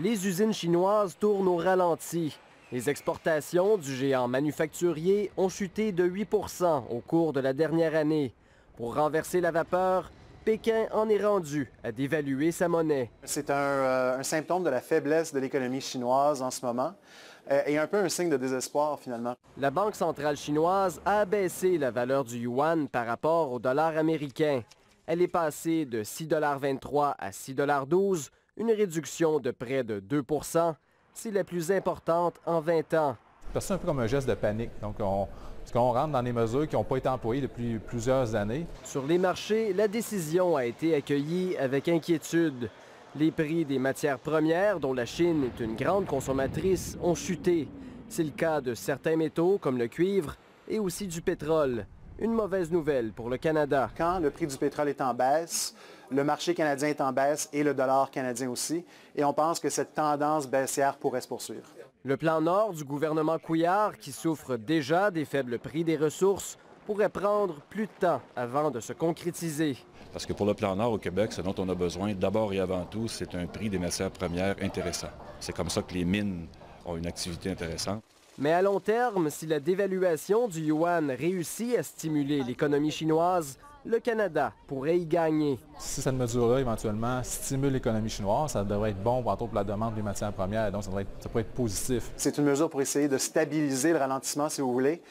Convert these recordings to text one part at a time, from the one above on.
Les usines chinoises tournent au ralenti. Les exportations du géant manufacturier ont chuté de 8 au cours de la dernière année. Pour renverser la vapeur, Pékin en est rendu à dévaluer sa monnaie. C'est un symptôme de la faiblesse de l'économie chinoise en ce moment et un peu un signe de désespoir finalement. La Banque centrale chinoise a abaissé la valeur du yuan par rapport au dollar américain. Elle est passée de 6,23 à 6,12 une réduction de près de 2 C'est la plus importante en 20 ans. C'est un peu comme un geste de panique. Donc, parce qu'on rentre dans des mesures qui n'ont pas été employées depuis plusieurs années. Sur les marchés, la décision a été accueillie avec inquiétude. Les prix des matières premières, dont la Chine est une grande consommatrice, ont chuté. C'est le cas de certains métaux comme le cuivre et aussi du pétrole. Une mauvaise nouvelle pour le Canada. Quand le prix du pétrole est en baisse, le marché canadien est en baisse et le dollar canadien aussi. Et on pense que cette tendance baissière pourrait se poursuivre. Le plan Nord du gouvernement Couillard, qui souffre déjà des faibles prix des ressources, pourrait prendre plus de temps avant de se concrétiser. Parce que pour le plan Nord au Québec, ce dont on a besoin, d'abord et avant tout, c'est un prix des matières premières intéressant. C'est comme ça que les mines ont une activité intéressante. Mais à long terme, si la dévaluation du yuan réussit à stimuler l'économie chinoise, le Canada pourrait y gagner. Si cette mesure-là, éventuellement, stimule l'économie chinoise, ça devrait être bon pour la demande des matières premières. Donc, ça pourrait être positif. C'est une mesure pour essayer de stabiliser le ralentissement, si vous voulez,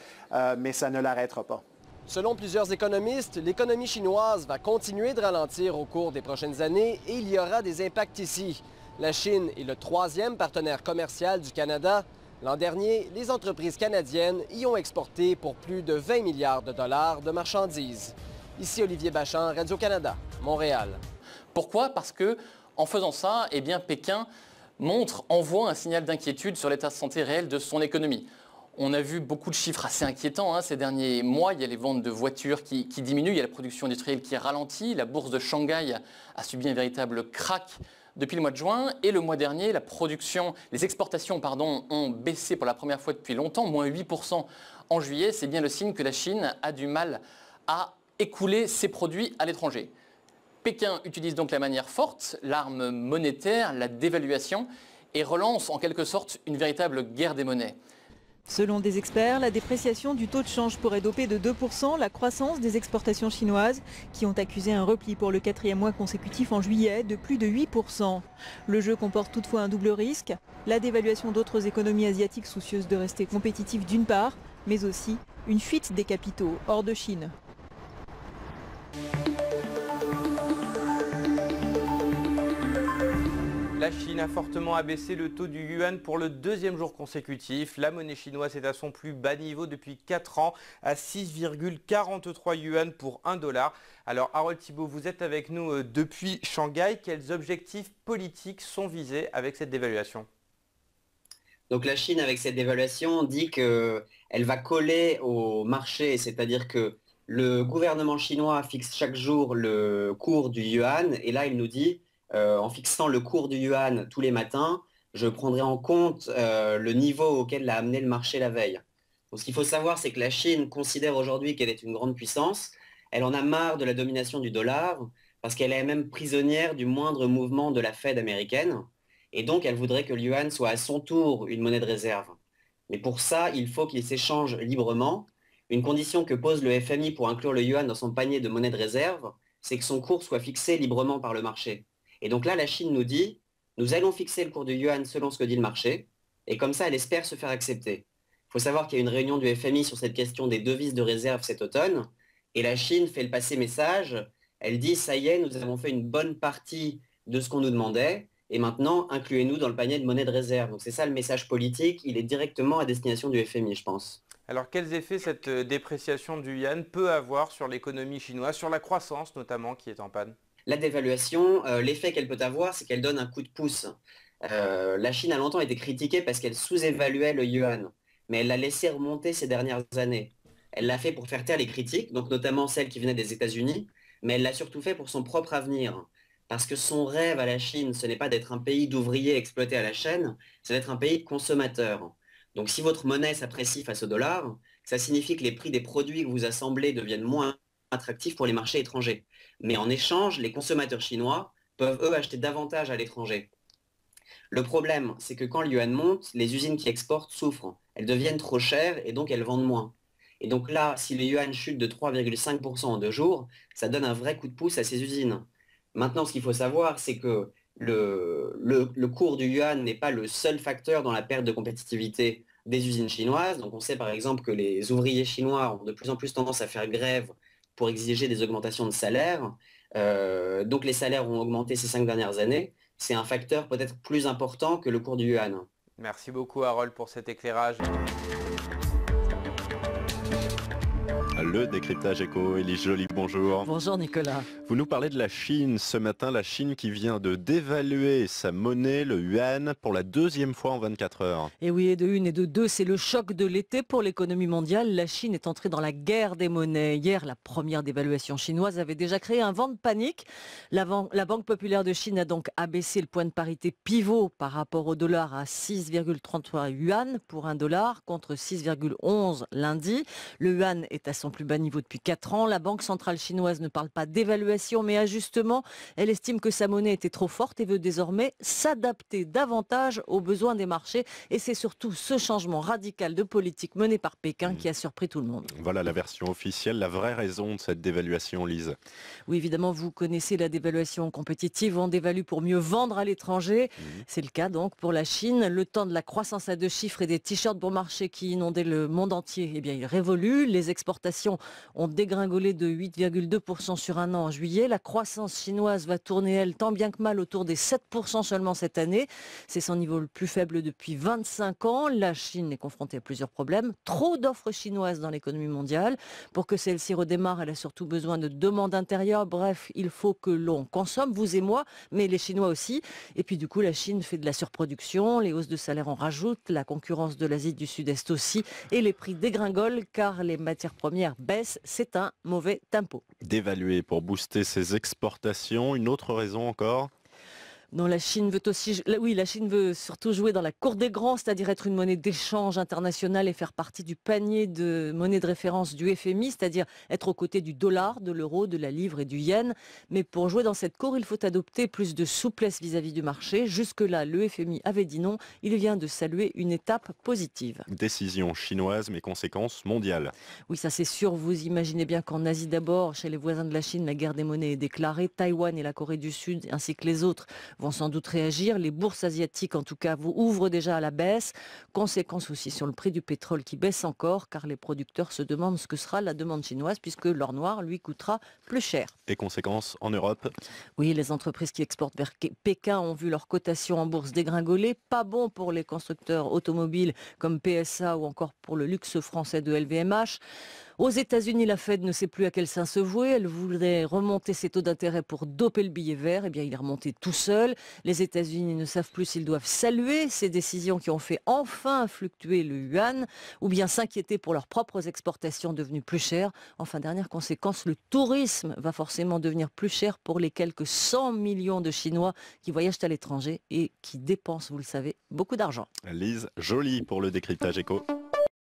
mais ça ne l'arrêtera pas. Selon plusieurs économistes, l'économie chinoise va continuer de ralentir au cours des prochaines années et il y aura des impacts ici. La Chine est le troisième partenaire commercial du Canada. L'an dernier, les entreprises canadiennes y ont exporté pour plus de 20 milliards de dollars de marchandises. Ici Olivier Bachand, Radio-Canada, Montréal. Pourquoi? Parce que en faisant ça, eh bien, Pékin envoie un signal d'inquiétude sur l'état de santé réel de son économie. On a vu beaucoup de chiffres assez inquiétants ces derniers mois. Il y a les ventes de voitures qui diminuent, il y a la production industrielle qui ralentit. La bourse de Shanghai a subi un véritable krach depuis le mois de juin. Et le mois dernier, les exportations ont baissé pour la première fois depuis longtemps, moins 8% en juillet. C'est bien le signe que la Chine a du mal à écouler ses produits à l'étranger. Pékin utilise donc la manière forte, l'arme monétaire, la dévaluation, et relance en quelque sorte une véritable guerre des monnaies. Selon des experts, la dépréciation du taux de change pourrait doper de 2% la croissance des exportations chinoises, qui ont accusé un repli pour le 4e mois consécutif en juillet de plus de 8%. Le jeu comporte toutefois un double risque, la dévaluation d'autres économies asiatiques soucieuses de rester compétitives d'une part, mais aussi une fuite des capitaux hors de Chine. La Chine a fortement abaissé le taux du yuan pour le 2e jour consécutif. La monnaie chinoise est à son plus bas niveau depuis 4 ans, à 6,43 yuan pour 1 dollar. Alors Harold Thibault, vous êtes avec nous depuis Shanghai. Quels objectifs politiques sont visés avec cette dévaluation? Donc la Chine, avec cette dévaluation, dit qu'elle va coller au marché, c'est-à-dire que le gouvernement chinois fixe chaque jour le cours du yuan, et là il nous dit en fixant le cours du yuan tous les matins, je prendrai en compte le niveau auquel l'a amené le marché la veille. Donc, ce qu'il faut savoir, c'est que la Chine considère aujourd'hui qu'elle est une grande puissance. Elle en a marre de la domination du dollar, parce qu'elle est même prisonnière du moindre mouvement de la Fed américaine. Et donc, elle voudrait que le yuan soit à son tour une monnaie de réserve. Mais pour ça, il faut qu'il s'échange librement. Une condition que pose le FMI pour inclure le yuan dans son panier de monnaie de réserve, c'est que son cours soit fixé librement par le marché. Et donc là, la Chine nous dit, nous allons fixer le cours du yuan selon ce que dit le marché, et comme ça, elle espère se faire accepter. Il faut savoir qu'il y a une réunion du FMI sur cette question des devises de réserve cet automne, et la Chine fait le passer message, elle dit, ça y est, nous avons fait une bonne partie de ce qu'on nous demandait, et maintenant, incluez-nous dans le panier de monnaie de réserve. Donc c'est ça le message politique, il est directement à destination du FMI, je pense. Alors quels effets cette dépréciation du yuan peut avoir sur l'économie chinoise, sur la croissance notamment qui est en panne? La dévaluation, l'effet qu'elle peut avoir, c'est qu'elle donne un coup de pouce. La Chine a longtemps été critiquée parce qu'elle sous-évaluait le yuan, mais elle l'a laissé remonter ces dernières années. Elle l'a fait pour faire taire les critiques, donc notamment celles qui venaient des États-Unis, mais elle l'a surtout fait pour son propre avenir. Parce que son rêve à la Chine, ce n'est pas d'être un pays d'ouvriers exploités à la chaîne, c'est d'être un pays de consommateurs. Donc si votre monnaie s'apprécie face au dollar, ça signifie que les prix des produits que vous assemblez deviennent moins attractifs pour les marchés étrangers. Mais en échange, les consommateurs chinois peuvent eux acheter davantage à l'étranger. Le problème, c'est que quand le yuan monte, les usines qui exportent souffrent. Elles deviennent trop chères et donc elles vendent moins. Et donc là, si le yuan chute de 3,5% en 2 jours, ça donne un vrai coup de pouce à ces usines. Maintenant, ce qu'il faut savoir, c'est que le cours du yuan n'est pas le seul facteur dans la perte de compétitivité des usines chinoises. Donc on sait par exemple que les ouvriers chinois ont de plus en plus tendance à faire grève pour exiger des augmentations de salaire. Donc les salaires ont augmenté ces 5 dernières années. C'est un facteur peut-être plus important que le cours du yuan. Merci beaucoup Harold pour cet éclairage. Le décryptage éco, Élise Joly, bonjour. Bonjour Nicolas. Vous nous parlez de la Chine ce matin, la Chine qui vient de dévaluer sa monnaie, le yuan, pour la 2e fois en 24 heures. Et oui, et de une et de deux, c'est le choc de l'été pour l'économie mondiale. La Chine est entrée dans la guerre des monnaies. Hier, la première dévaluation chinoise avait déjà créé un vent de panique. La Banque populaire de Chine a donc abaissé le point de parité pivot par rapport au dollar à 6,33 yuan pour un dollar contre 6,11 lundi. Le yuan est à son plus bas niveau depuis 4 ans. La Banque centrale chinoise ne parle pas d'évaluation mais ajustement. Elle estime que sa monnaie était trop forte et veut désormais s'adapter davantage aux besoins des marchés. Et c'est surtout ce changement radical de politique mené par Pékin qui a surpris tout le monde. Voilà la version officielle, la vraie raison de cette dévaluation, Lise. Oui, évidemment, vous connaissez la dévaluation compétitive. On dévalue pour mieux vendre à l'étranger. C'est le cas donc pour la Chine. Le temps de la croissance à 2 chiffres et des t-shirts bon marché qui inondaient le monde entier, eh bien, il révolue. Les exportations ont dégringolé de 8,2% sur un an en juillet. La croissance chinoise va tourner, elle, tant bien que mal autour des 7% seulement cette année. C'est son niveau le plus faible depuis 25 ans. La Chine est confrontée à plusieurs problèmes. Trop d'offres chinoises dans l'économie mondiale. Pour que celle-ci redémarre, elle a surtout besoin de demande intérieure. Bref, il faut que l'on consomme, vous et moi, mais les Chinois aussi. Et puis du coup, la Chine fait de la surproduction. Les hausses de salaire en rajoutent. La concurrence de l'Asie du Sud-Est aussi. Et les prix dégringolent car les matières premières baissent. C'est un mauvais tempo. Dévaluer pour booster ses exportations, une autre raison encore ? Non, la Chine veut surtout jouer dans la cour des grands, c'est-à-dire être une monnaie d'échange internationale et faire partie du panier de monnaie de référence du FMI, c'est-à-dire être aux côtés du dollar, de l'euro, de la livre et du yen. Mais pour jouer dans cette cour, il faut adopter plus de souplesse vis-à-vis du marché. Jusque-là, le FMI avait dit non. Il vient de saluer une étape positive. Décision chinoise, mais conséquences mondiales. Oui, ça c'est sûr. Vous imaginez bien qu'en Asie d'abord, chez les voisins de la Chine, la guerre des monnaies est déclarée. Taïwan et la Corée du Sud, ainsi que les autres, vont sans doute réagir. Les bourses asiatiques, en tout cas, vous ouvrent déjà à la baisse. Conséquence aussi sur le prix du pétrole qui baisse encore, car les producteurs se demandent ce que sera la demande chinoise, puisque l'or noir, lui, coûtera plus cher. Et conséquences en Europe ? Oui, les entreprises qui exportent vers Pékin ont vu leur cotation en bourse dégringoler. Pas bon pour les constructeurs automobiles comme PSA ou encore pour le luxe français de LVMH. Aux États-Unis, la Fed ne sait plus à quel sein se vouer. Elle voulait remonter ses taux d'intérêt pour doper le billet vert. Eh bien, il est remonté tout seul. Les États-Unis ne savent plus s'ils doivent saluer ces décisions qui ont fait enfin fluctuer le yuan ou bien s'inquiéter pour leurs propres exportations devenues plus chères. Enfin, dernière conséquence, le tourisme va forcément devenir plus cher pour les quelques 100 millions de Chinois qui voyagent à l'étranger et qui dépensent, vous le savez, beaucoup d'argent. Lise Joly pour le décryptage éco.